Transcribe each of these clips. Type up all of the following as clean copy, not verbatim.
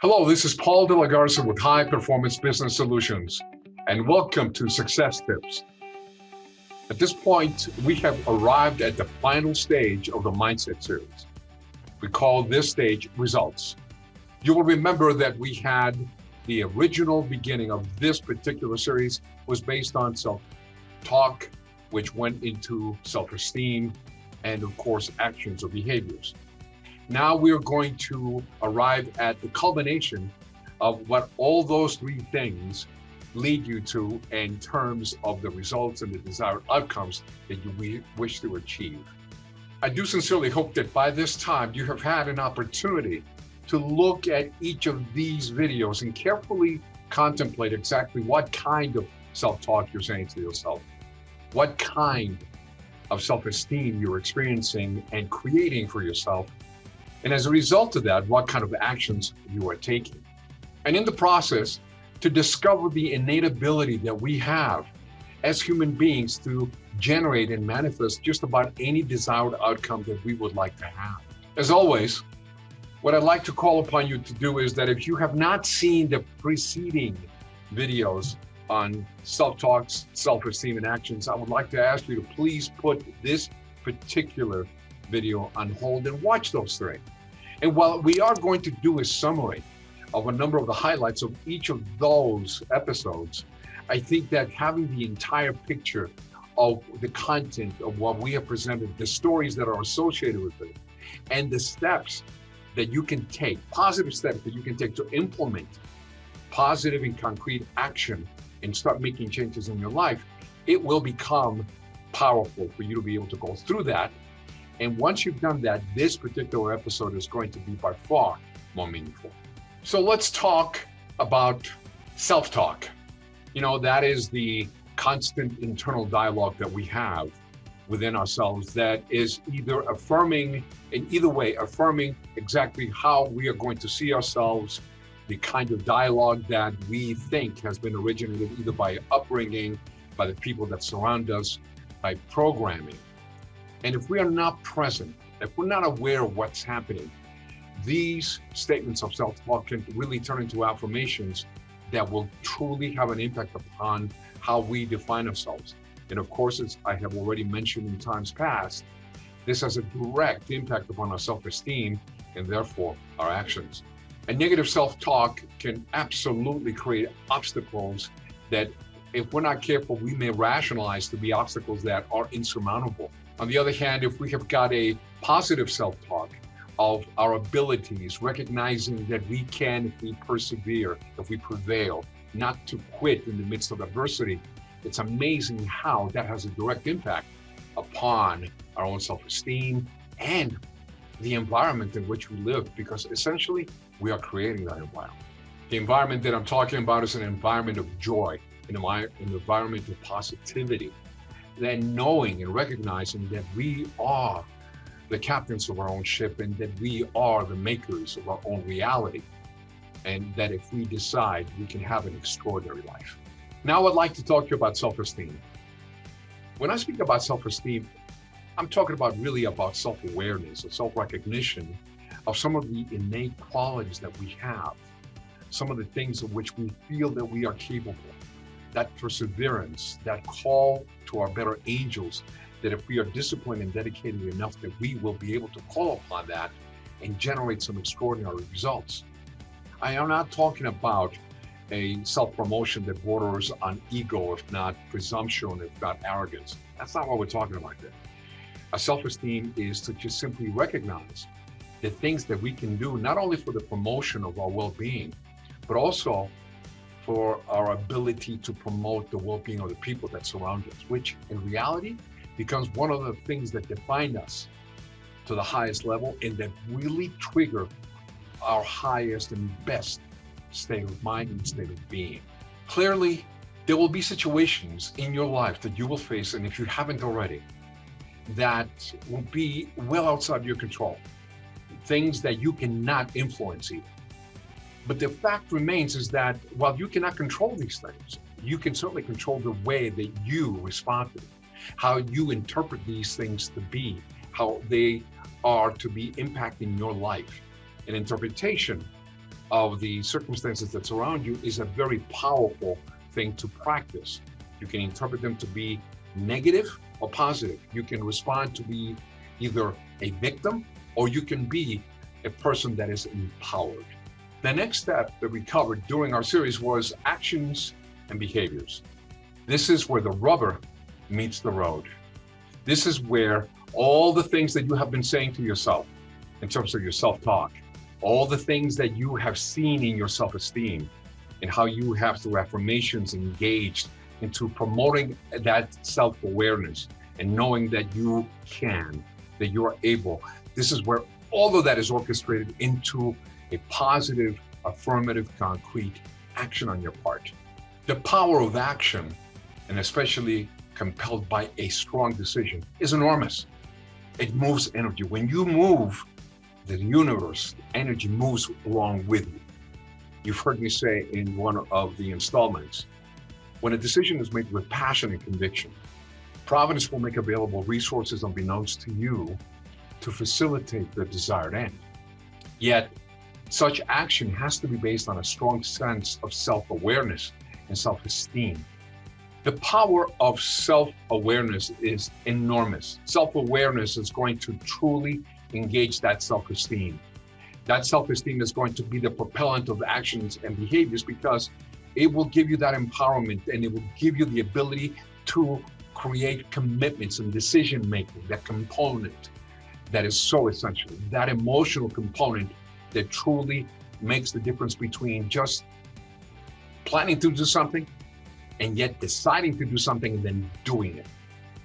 Hello, this is Paul de la Garza with High Performance Business Solutions, and welcome to Success Tips. At this point, we have arrived at the final stage of the Mindset series. We call this stage Results. You will remember that we had the original beginning of this particular series was based on self-talk, which went into self-esteem, and of course, actions or behaviors. Now we are going to arrive at the culmination of what all those three things lead you to in terms of the results and the desired outcomes that you wish to achieve. I do sincerely hope that by this time you have had an opportunity to look at each of these videos and carefully contemplate exactly what kind of self-talk you're saying to yourself, what kind of self-esteem you're experiencing and creating for yourself. And as a result of that, what kind of actions you are taking. And in the process, to discover the innate ability that we have as human beings to generate and manifest just about any desired outcome that we would like to have. As always, what I'd like to call upon you to do is that if you have not seen the preceding videos on self-talk, self-esteem, and actions, I would like to ask you to please put this particular video on hold and watch those three. And while we are going to do a summary of a number of the highlights of each of those episodes, I think that having the entire picture of the content of what we have presented, the stories that are associated with it, and the steps that you can take, positive steps that you can take to implement positive and concrete action and start making changes in your life, it will become powerful for you to be able to go through that. And once you've done that, this particular episode is going to be by far more meaningful. So let's talk about self-talk. You know, that is the constant internal dialogue that we have within ourselves that is either affirming, in either way, affirming exactly how we are going to see ourselves, the kind of dialogue that we think has been originated either by upbringing, by the people that surround us, by programming. And if we are not present, if we're not aware of what's happening, these statements of self-talk can really turn into affirmations that will truly have an impact upon how we define ourselves. And of course, as I have already mentioned in times past, this has a direct impact upon our self-esteem and therefore our actions. And negative self-talk can absolutely create obstacles that, if we're not careful, we may rationalize to be obstacles that are insurmountable. On the other hand, if we have got a positive self-talk of our abilities, recognizing that we can, if we persevere, if we prevail, not to quit in the midst of adversity, it's amazing how that has a direct impact upon our own self-esteem and the environment in which we live, because essentially we are creating that environment. The environment that I'm talking about is an environment of joy, an environment of positivity. Then knowing and recognizing that we are the captains of our own ship and that we are the makers of our own reality. And that if we decide, we can have an extraordinary life. Now I'd like to talk to you about self-esteem. When I speak about self-esteem, I'm talking about really about self-awareness or self-recognition of some of the innate qualities that we have, some of the things of which we feel that we are capable. That perseverance, that call to our better angels, that if we are disciplined and dedicated enough, that we will be able to call upon that and generate some extraordinary results. I am not talking about a self-promotion that borders on ego, if not presumption, if not arrogance. That's not what we're talking about there. A self-esteem is to just simply recognize the things that we can do, not only for the promotion of our well-being, but also for our ability to promote the well-being of the people that surround us, which in reality becomes one of the things that define us to the highest level and that really trigger our highest and best state of mind and state of being. Clearly, there will be situations in your life that you will face, and if you haven't already, that will be well outside your control, things that you cannot influence even. But the fact remains is that while you cannot control these things, you can certainly control the way that you respond to them, how you interpret these things to be, how they are to be impacting your life. An interpretation of the circumstances that surround you is a very powerful thing to practice. You can interpret them to be negative or positive. You can respond to be either a victim or you can be a person that is empowered. The next step that we covered during our series was actions and behaviors. This is where the rubber meets the road. This is where all the things that you have been saying to yourself in terms of your self-talk, all the things that you have seen in your self-esteem and how you have through affirmations engaged into promoting that self-awareness and knowing that you can, that you are able. This is where all of that is orchestrated into a positive, affirmative, concrete action on your part. The power of action, and especially compelled by a strong decision, is enormous. It moves energy. When you move, the universe, energy moves along with you. You've heard me say in one of the installments, when a decision is made with passion and conviction, Providence will make available resources unbeknownst to you to facilitate the desired end. Yet, such action has to be based on a strong sense of self-awareness and self-esteem. The power of self-awareness is enormous. Self-awareness is going to truly engage that self-esteem. That self-esteem is going to be the propellant of actions and behaviors because it will give you that empowerment and it will give you the ability to create commitments and decision-making, that component that is so essential, that emotional component that truly makes the difference between just planning to do something and yet deciding to do something and then doing it.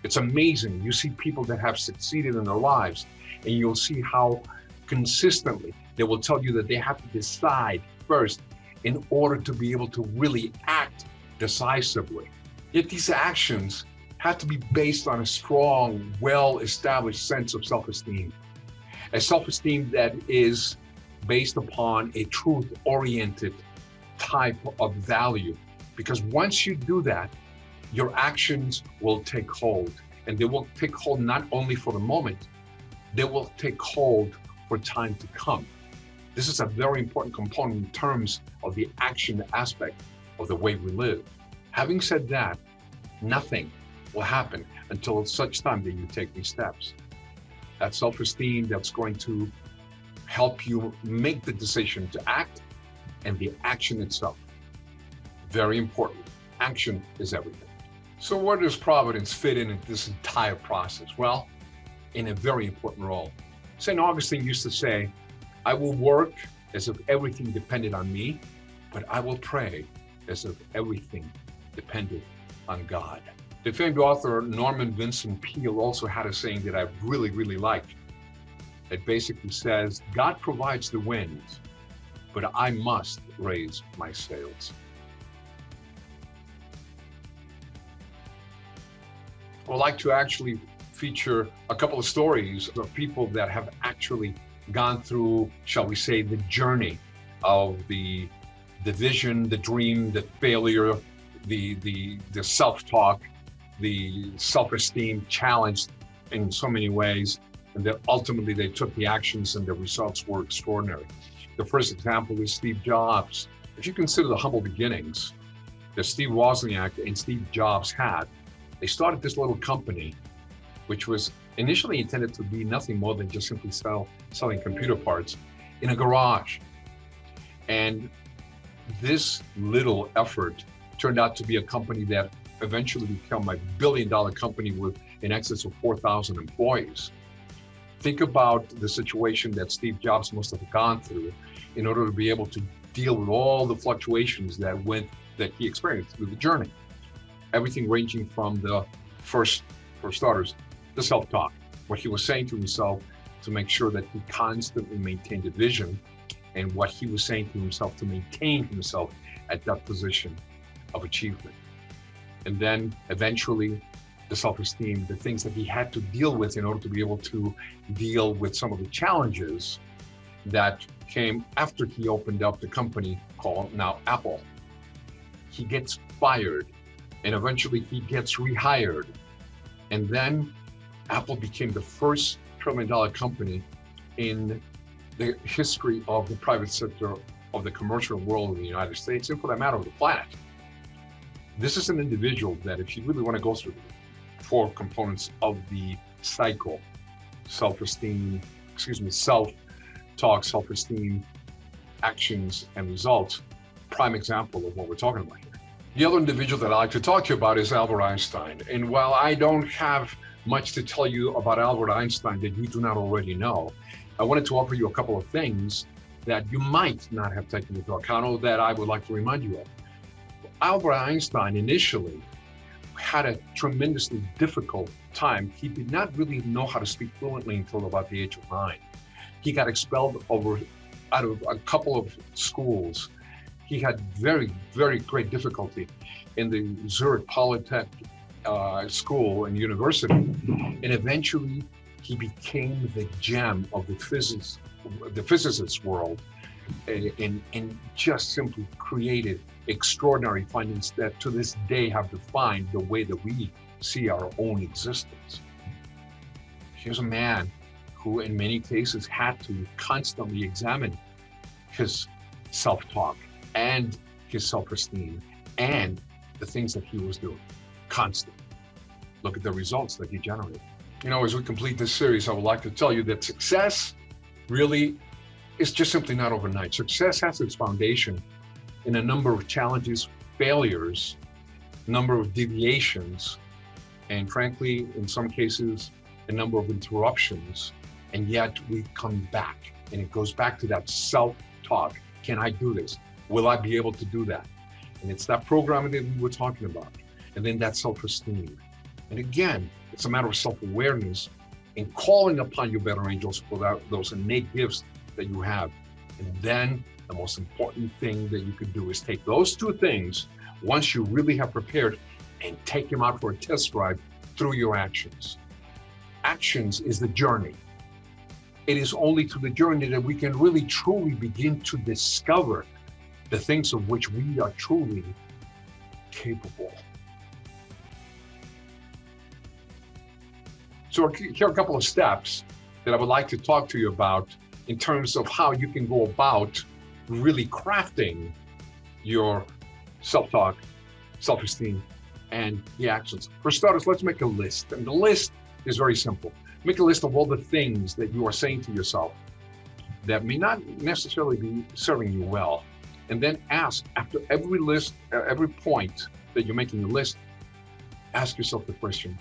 It's amazing. You see people that have succeeded in their lives and you'll see how consistently they will tell you that they have to decide first in order to be able to really act decisively. Yet these actions have to be based on a strong, well-established sense of self-esteem. A self-esteem that is based upon a truth-oriented type of value. Because once you do that, your actions will take hold. And they will take hold not only for the moment, they will take hold for time to come. This is a very important component in terms of the action aspect of the way we live. Having said that, nothing will happen until such time that you take these steps. That self-esteem that's going to help you make the decision to act and the action itself. Very important. Action is everything. So where does Providence fit in this entire process? Well, in a very important role. St. Augustine used to say, I will work as if everything depended on me, but I will pray as if everything depended on God. The famed author Norman Vincent Peale also had a saying that I really liked. It basically says, God provides the wind, but I must raise my sails. I would like to actually feature a couple of stories of people that have actually gone through, shall we say, the journey of the vision, the dream, the failure, the self-talk, the self-esteem challenged in so many ways, and that ultimately they took the actions and the results were extraordinary. The first example is Steve Jobs. If you consider the humble beginnings that Steve Wozniak and Steve Jobs had, they started this little company, which was initially intended to be nothing more than just simply selling computer parts in a garage. And this little effort turned out to be a company that eventually became a billion-dollar company with in excess of 4,000 employees. Think about the situation that Steve Jobs must have gone through in order to be able to deal with all the fluctuations that he experienced through the journey. Everything ranging from the for starters, the self-talk, what he was saying to himself to make sure that he constantly maintained a vision, and what he was saying to himself to maintain himself at that position of achievement. And then eventually the self-esteem, the things that he had to deal with in order to be able to deal with some of the challenges that came after he opened up the company called now Apple. He gets fired and eventually he gets rehired. And then Apple became the first $1 trillion company in the history of the private sector of the commercial world in the United States, and for that matter, of the planet. This is an individual that, if you really want to go through the 4 components of the cycle, self-esteem, self-talk, self-esteem, actions, and results, prime example of what we're talking about here. The other individual that I like to talk to you about is Albert Einstein. And while I don't have much to tell you about Albert Einstein that you do not already know, I wanted to offer you a couple of things that you might not have taken into account, or that I would like to remind you of. Albert Einstein initially had a tremendously difficult time. He did not really know how to speak fluently until about the age of 9. He got expelled out of a couple of schools. He had very, very great difficulty in the Zurich Polytech school and university. And eventually he became the gem of the physicist world, and just simply created extraordinary findings that to this day have defined the way that we see our own existence. Here's a man who in many cases had to constantly examine his self-talk and his self-esteem and the things that he was doing constantly. Look at the results that he generated. As we complete this series, I would like to tell you that success really is just simply not overnight. Success has its foundation in a number of challenges, failures, number of deviations, and frankly, in some cases, a number of interruptions. And yet we come back, and it goes back to that self-talk. Can I do this? Will I be able to do that? And it's that programming that we were talking about. And then that self-esteem. And again, it's a matter of self-awareness and calling upon your better angels for those innate gifts that you have. And then the most important thing that you can do is take those 2 things, once you really have prepared, and take them out for a test drive through your actions. Actions is the journey. It is only through the journey that we can really truly begin to discover the things of which we are truly capable. So here are a couple of steps that I would like to talk to you about in terms of how you can go about really crafting your self-talk, self-esteem, and the actions. For starters, let's make a list. And the list is very simple. Make a list of all the things that you are saying to yourself that may not necessarily be serving you well. And then ask, after every list, every point that you're making a list, ask yourself the question,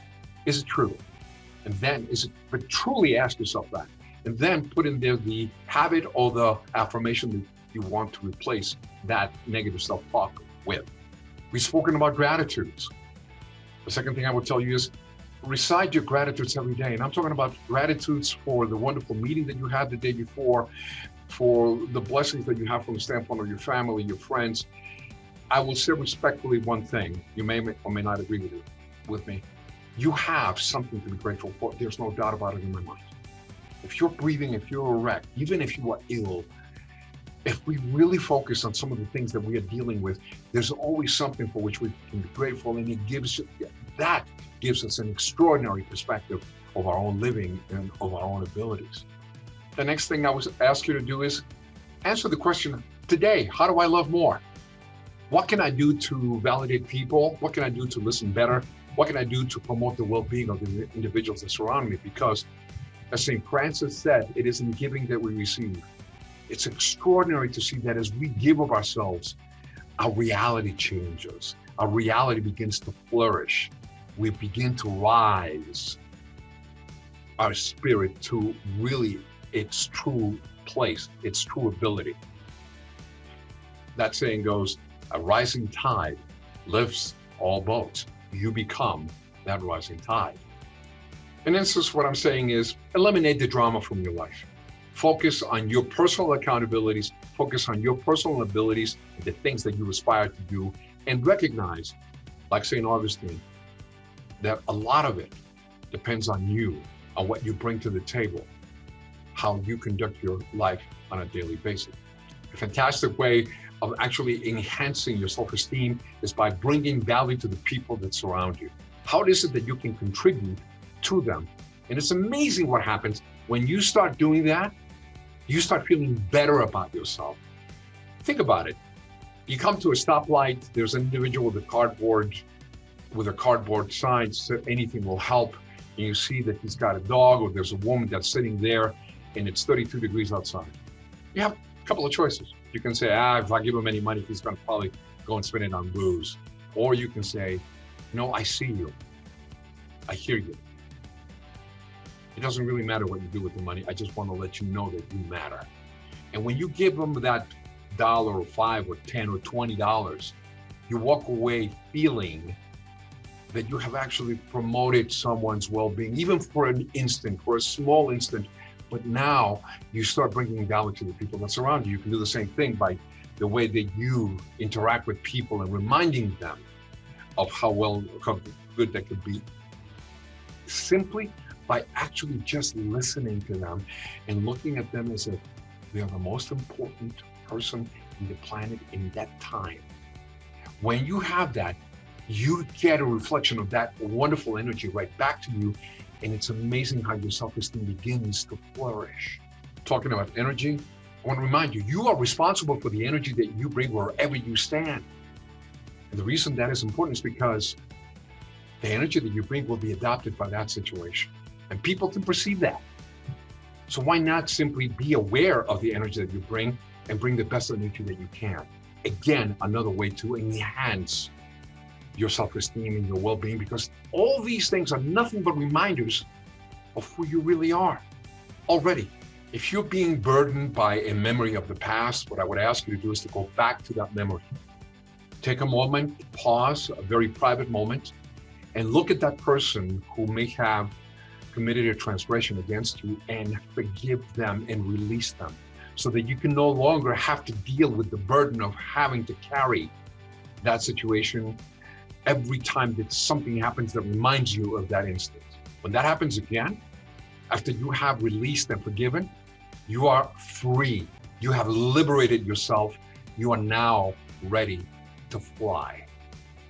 is it true? And then but truly ask yourself that. And then put in there the habit or the affirmation that you want to replace that negative self-talk with. We've spoken about gratitudes. The second thing I would tell you is recite your gratitudes every day. And I'm talking about gratitudes for the wonderful meeting that you had the day before, for the blessings that you have from the standpoint of your family, your friends. I will say respectfully one thing. You may or may not agree with me. You have something to be grateful for. There's no doubt about it in my mind. If you're breathing, if you're erect, even if you are ill, if we really focus on some of the things that we are dealing with, there's always something for which we can be grateful, and that gives us an extraordinary perspective of our own living and of our own abilities. The next thing I would ask you to do is answer the question today: how do I love more? What can I do to validate people? What can I do to listen better? What can I do to promote the well-being of the individuals that surround me? Because as St. Francis said, it is in giving that we receive. It's extraordinary to see that as we give of ourselves, our reality changes. Our reality begins to flourish. We begin to rise our spirit to really its true place, its true ability. That saying goes, a rising tide lifts all boats. You become that rising tide. In essence, what I'm saying is eliminate the drama from your life. Focus on your personal accountabilities, focus on your personal abilities, and the things that you aspire to do, and recognize, like St. Augustine, that a lot of it depends on you, on what you bring to the table, how you conduct your life on a daily basis. A fantastic way of actually enhancing your self-esteem is by bringing value to the people that surround you. How is it that you can contribute to them? And it's amazing what happens when you start doing that. You start feeling better about yourself. Think about it. You come to a stoplight, there's an individual with a cardboard sign, so anything will help. And you see that he's got a dog, or there's a woman that's sitting there and it's 32 degrees outside. You have a couple of choices. You can say, if I give him any money, he's gonna probably go and spend it on booze. Or you can say, no, I see you. I hear you. It doesn't really matter what you do with the money. I just want to let you know that you matter. And when you give them that $1 or $5 or $10 or $20, you walk away feeling that you have actually promoted someone's well-being, even for an instant, for a small instant. But now you start bringing value to the people that surround you. You can do the same thing by the way that you interact with people and reminding them of how good that could be. Simply by actually just listening to them and looking at them as if they are the most important person in the planet in that time. When you have that, you get a reflection of that wonderful energy right back to you. And it's amazing how your self-esteem begins to flourish. Talking about energy, I want to remind you, you are responsible for the energy that you bring wherever you stand. And the reason that is important is because the energy that you bring will be adopted by that situation. And people can perceive that. So why not simply be aware of the energy that you bring and bring the best energy that you can? Again, another way to enhance your self-esteem and your well-being, because all these things are nothing but reminders of who you really are already. If you're being burdened by a memory of the past, what I would ask you to do is to go back to that memory. Take a moment, pause, a very private moment, and look at that person who may have committed a transgression against you and forgive them and release them so that you can no longer have to deal with the burden of having to carry that situation every time that something happens that reminds you of that instance. When that happens again, after you have released and forgiven, you are free. You have liberated yourself. You are now ready to fly.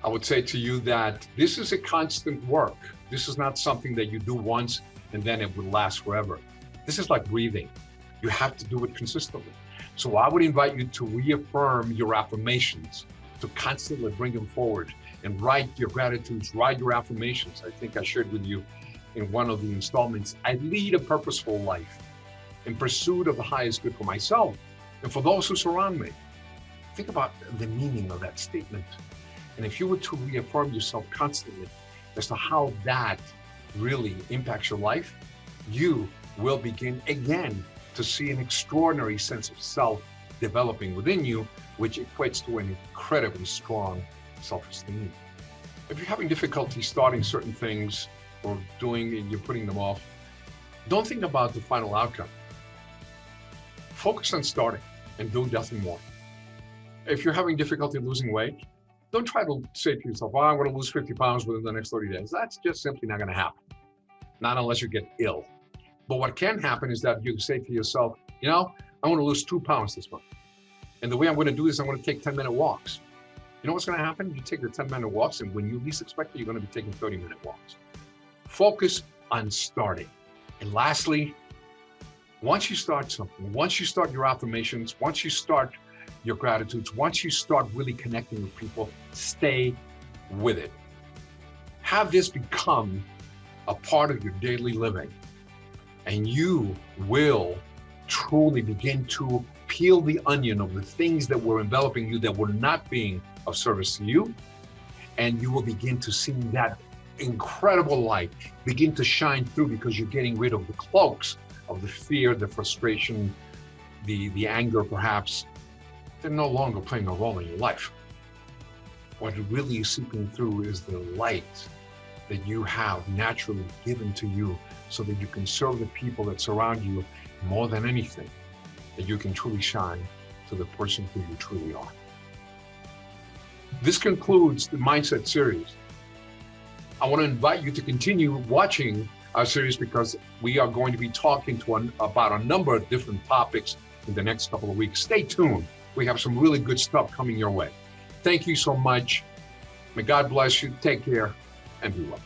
I would say to you that this is a constant work. This is not something that you do once and then it will last forever. This is like breathing. You have to do it consistently. So I would invite you to reaffirm your affirmations, to constantly bring them forward and write your gratitudes, write your affirmations. I think I shared with you in one of the installments, I lead a purposeful life in pursuit of the highest good for myself and for those who surround me. Think about the meaning of that statement. And if you were to reaffirm yourself constantly as to how that really impacts your life, you will begin again to see an extraordinary sense of self developing within you, which equates to an incredibly strong self-esteem. If you're having difficulty starting certain things or doing and you're putting them off, don't think about the final outcome. Focus on starting and do nothing more. If you're having difficulty losing weight, don't try to say to yourself, I'm going to lose 50 pounds within the next 30 days. That's just simply not going to happen. Not unless you get ill. But what can happen is that you say to yourself, I want to lose 2 pounds this month. And the way I'm going to do this, I'm going to take 10-minute walks. You know what's going to happen? You take the 10-minute walks, and when you least expect it, you're going to be taking 30-minute walks. Focus on starting. And lastly, once you start something, once you start your affirmations, once you start your gratitudes, once you start really connecting with people, stay with it. Have this become a part of your daily living, and you will truly begin to peel the onion of the things that were enveloping you that were not being of service to you, and you will begin to see that incredible light begin to shine through, because you're getting rid of the cloaks of the fear, the frustration, the anger perhaps. They're no longer playing a role in your life. What really is seeping through is the light that you have naturally given to you so that you can serve the people that surround you more than anything, that you can truly shine to the person who you truly are. This concludes the Mindset series. I want to invite you to continue watching our series, because we are going to be talking about a number of different topics in the next couple of weeks. Stay tuned. We have some really good stuff coming your way. Thank you so much. May God bless you. Take care and be well.